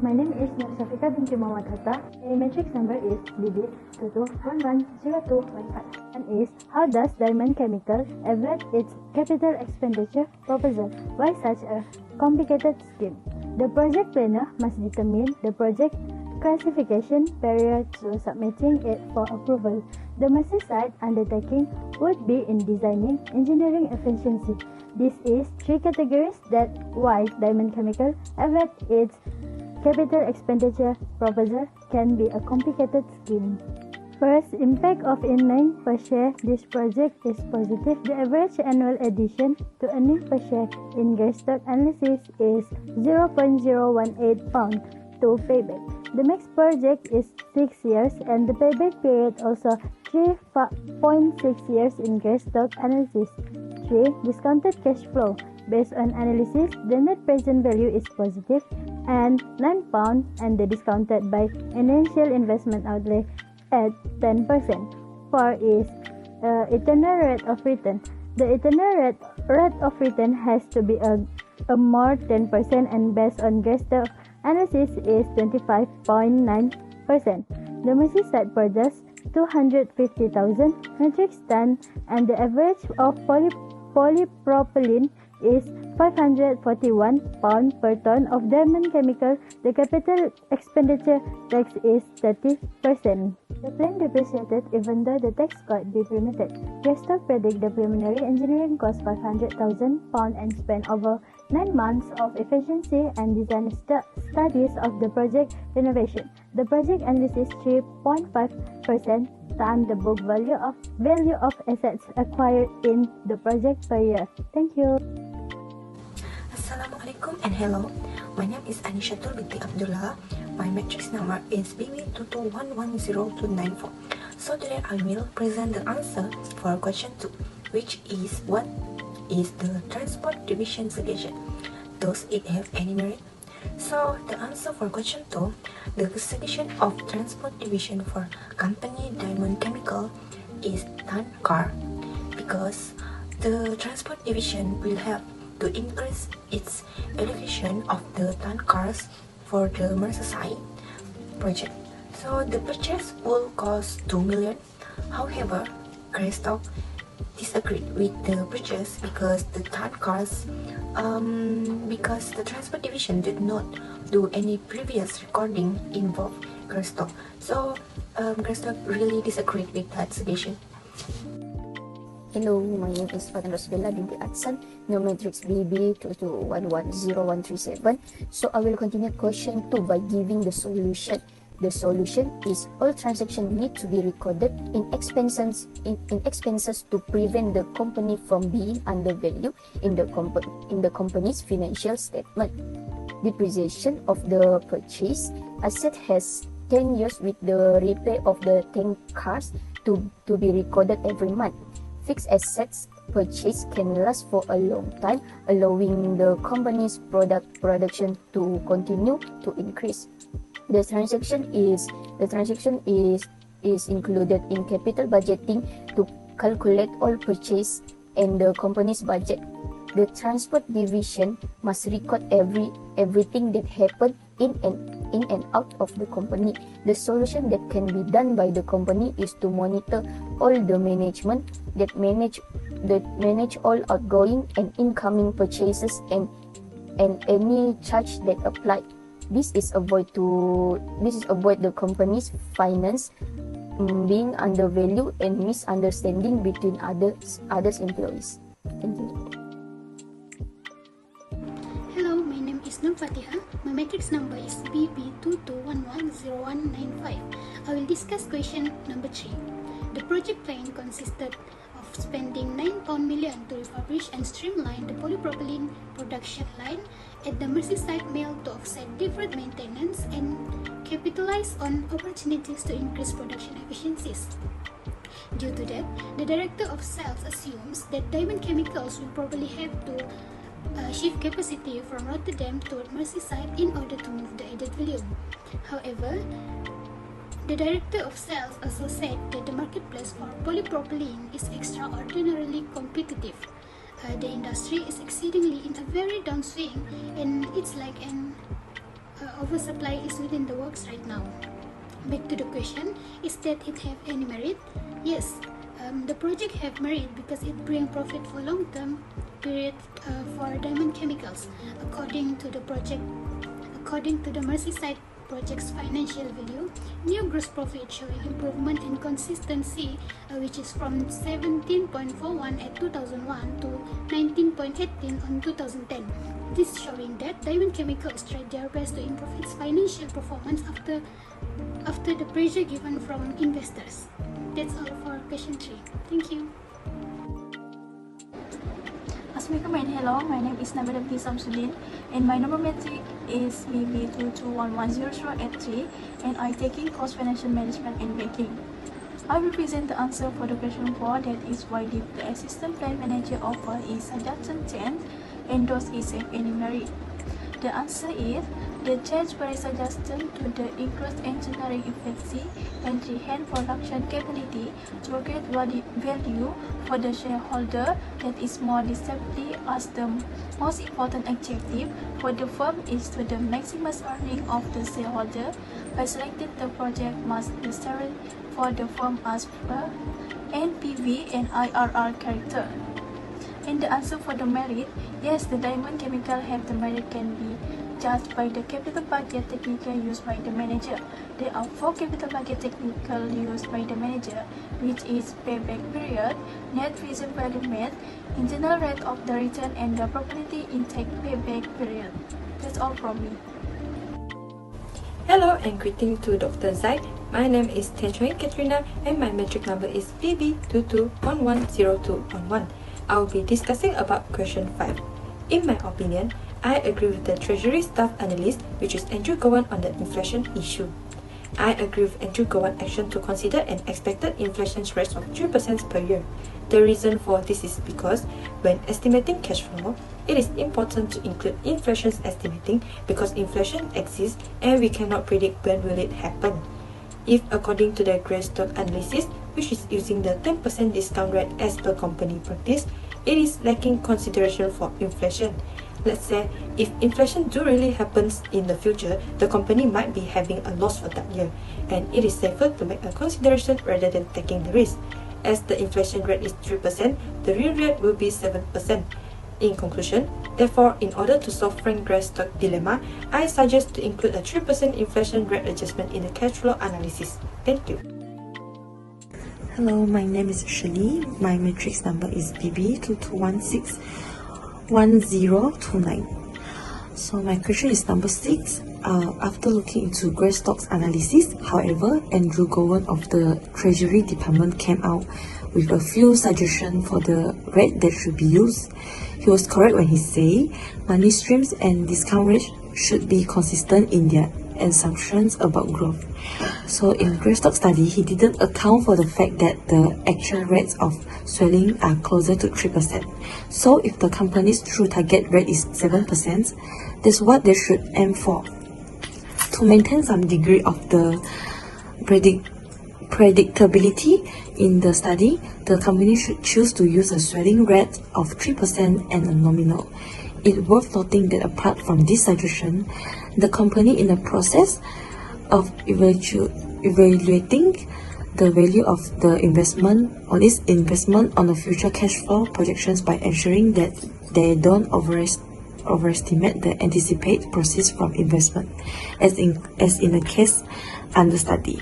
my name is BT12503. A matrix number is BT12503 and is how does Diamond Chemical evaluate its capital expenditure proposal? Why such a complicated scheme? The project planner must determine the project classification period to submitting it for approval. The Merseyside undertaking would be in designing engineering efficiency. This is three categories that why Diamond Chemical evaluate its capital expenditure proposal can be a complicated scheme. First, impact of in-line per share. This project is positive. The average annual addition to earnings per share in Greystock analysis is 0.018 pound to payback. The next project is 6 years and the payback period also 3.6 years in Greystock analysis. 3. Discounted cash flow. Based on analysis, the net present value is positive and £9 and the discounted by initial investment outlay at 10%. 4 is internal rate of return. The internal rate of return has to be a more 10% and based on Greystock analysis is 25.9%. The Merseyside produced 250,000 metric tons and the average of polypropylene is 541 pounds per ton of Diamond Chemical. The capital expenditure tax is 30%. The plan depreciated even though the tax could be permitted. Greystock predict the preliminary engineering cost 500,000 pounds and spent over 9 months of efficiency and design studies of the project renovation. The project analysis 3.5% times the book value of assets acquired in the project per year. Thank you. Assalamualaikum and hello. My name is Anishatul binti Abdullah. My matrix number is BB2211024. So today I will present the answer for question 2, which is what is the transport division segregation? Does it have any merit? So the answer for question 2, the segregation of transport division for company Diamond Chemical is ton car, because the transport division will help to increase its allocation of the ton cars for the Merseyside project. So the purchase will cost 2 million. However, Greystock disagreed with the purchase because the ton cars, because the transport division did not do any previous recording involved Greystock. So Greystock really disagreed with that suggestion. Hello, my name is Fatima Rosbella binti Atsan, no matrix BB2211037. So I will continue question 2 by giving the solution. The solution is all transactions need to be recorded in expenses to prevent the company from being undervalued in the company's financial statement. Depreciation of the purchase asset has 10 years with the repair of the tank cars to be recorded every month. Fixed assets purchase can last for a long time, allowing the company's production to continue to increase. The transaction is included in capital budgeting to calculate all purchase and the company's budget. The transport division must record everything that happened in and out of the company. The solution that can be done by the company is to monitor all the management that manage all outgoing and incoming purchases and any charge that apply. This is avoid the company's finance being undervalued and misunderstanding between others employees. Thank you. Hello, my name is Nur Fatiha. My matrix number is BB2210195. I will discuss question number 3. The project plan consisted of spending £9 million to refurbish and streamline the polypropylene production line at the Merseyside mill to offset deferred maintenance and capitalize on opportunities to increase production efficiencies. Due to that, the Director of Sales assumes that Diamond Chemicals will probably have to shift capacity from Rotterdam to Merseyside in order to move the added volume. However, the Director of Sales also said that the marketplace for polypropylene is extraordinarily competitive. The industry is exceedingly in a very downswing, and it's like an oversupply is within the works right now. Back to the question, is that it have any merit? Yes, the project have merit because it bring profit for long-term period for diamond chemicals. According to the Merseyside project's financial value, new gross profit showing improvement and consistency, which is from 17.41 at 2001 to 19.18 on 2010. This showing that diamond chemicals tried their best to improve its financial performance after the pressure given from investors. That's all for question 3. Thank you. As we comment, hello, my name is Nabila Binti Samsudin and my number metric is BT12503 and I taking course financial management and banking. I will present the answer for the question 4, that is why did the assistant plan manager offer is suggestion 10 and does it have any merit? The answer is the change by suggestion to the increased engineering efficiency and enhanced production capability to create value for the shareholder, that is more distinctly as the most important objective for the firm is to the maximum earning of the shareholder. By selecting the project must necessary for the firm as per NPV and IRR character. And the answer for the merit, yes, the diamond chemical have the merit can be judged by the capital budget technique used by the manager. There are 4 capital budget techniques used by the manager, which is payback period, net present value made, internal rate of the return, and the property intake payback period. That's all from me. Hello and greetings to Dr. Zaid. My name is Tan Choi Katrina and my metric number is BB22110211. I will be discussing about question 5. In my opinion, I agree with the Treasury Staff Analyst, which is Andrew Gowan, on the inflation issue. I agree with Andrew Gowan's action to consider an expected inflation rate of 3% per year. The reason for this is because when estimating cash flow, it is important to include inflation estimating because inflation exists and we cannot predict when will it happen. If according to the grey stock analysis, which is using the 10% discount rate as per company practice, it is lacking consideration for inflation. Let's say if inflation do really happens in the future, the company might be having a loss for that year, and it is safer to make a consideration rather than taking the risk. As the inflation rate is 3%, the real rate will be 7%. In conclusion, therefore, in order to solve Frank Gray's stock dilemma, I suggest to include a 3% inflation rate adjustment in the cash flow analysis. Thank you. Hello, my name is Shirley. My matrix number is BB22161029. So my question is number 6. After looking into Grey Stock's analysis, however, Andrew Gowan of the Treasury Department came out with a few suggestions for the rate that should be used. He was correct when he said money streams and discount rates should be consistent in their assumptions about growth. So in Grey Stock study, he didn't account for the fact that the actual rates of swelling are closer to 3%. So if the company's true target rate is 7%, that's what they should aim for. To maintain some degree of the predictability in the study, the company should choose to use a swelling rate of 3% and a nominal. It's worth noting that apart from this suggestion, the company in the process of evaluating the value of the investment or its investment on the future cash flow projections by ensuring that they don't overestimate the anticipated proceeds from investment, as in the case under study.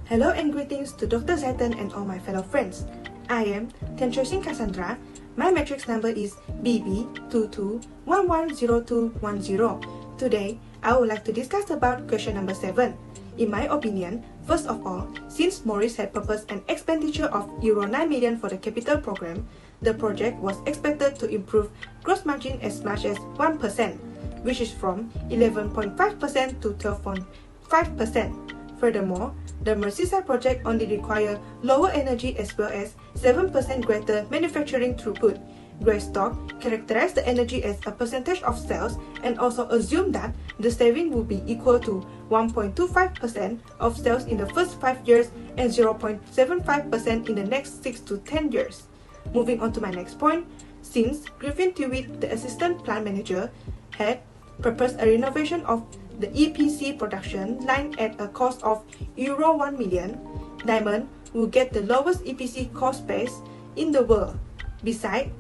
Hello and greetings to Dr. Zaitan and all my fellow friends. I am Tenchosin Cassandra. My matrix number is BB22110210. Today, I would like to discuss about question number 7. In my opinion, first of all, since Morris had proposed an expenditure of Euro 9 million for the capital program, the project was expected to improve gross margin as much as 1%, which is from 11.5% to 12.5%. Furthermore, the Merseyside project only requires lower energy as well as 7% greater manufacturing throughput. Grey Stock characterized the energy as a percentage of sales and also assumed that the saving will be equal to 1.25% of sales in the first 5 years and 0.75% in the next 6 to 10 years. Moving on to my next point, since Griffin Tewitt, the assistant plant manager, had propose a renovation of the EPC production line at a cost of Euro 1 million, Diamond will get the lowest EPC cost base in the world. Besides,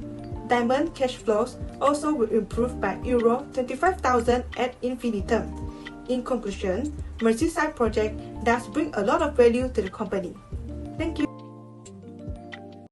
Diamond cash flows also will improve by Euro 25,000 ad infinitum. In conclusion, Merseyside project does bring a lot of value to the company. Thank you.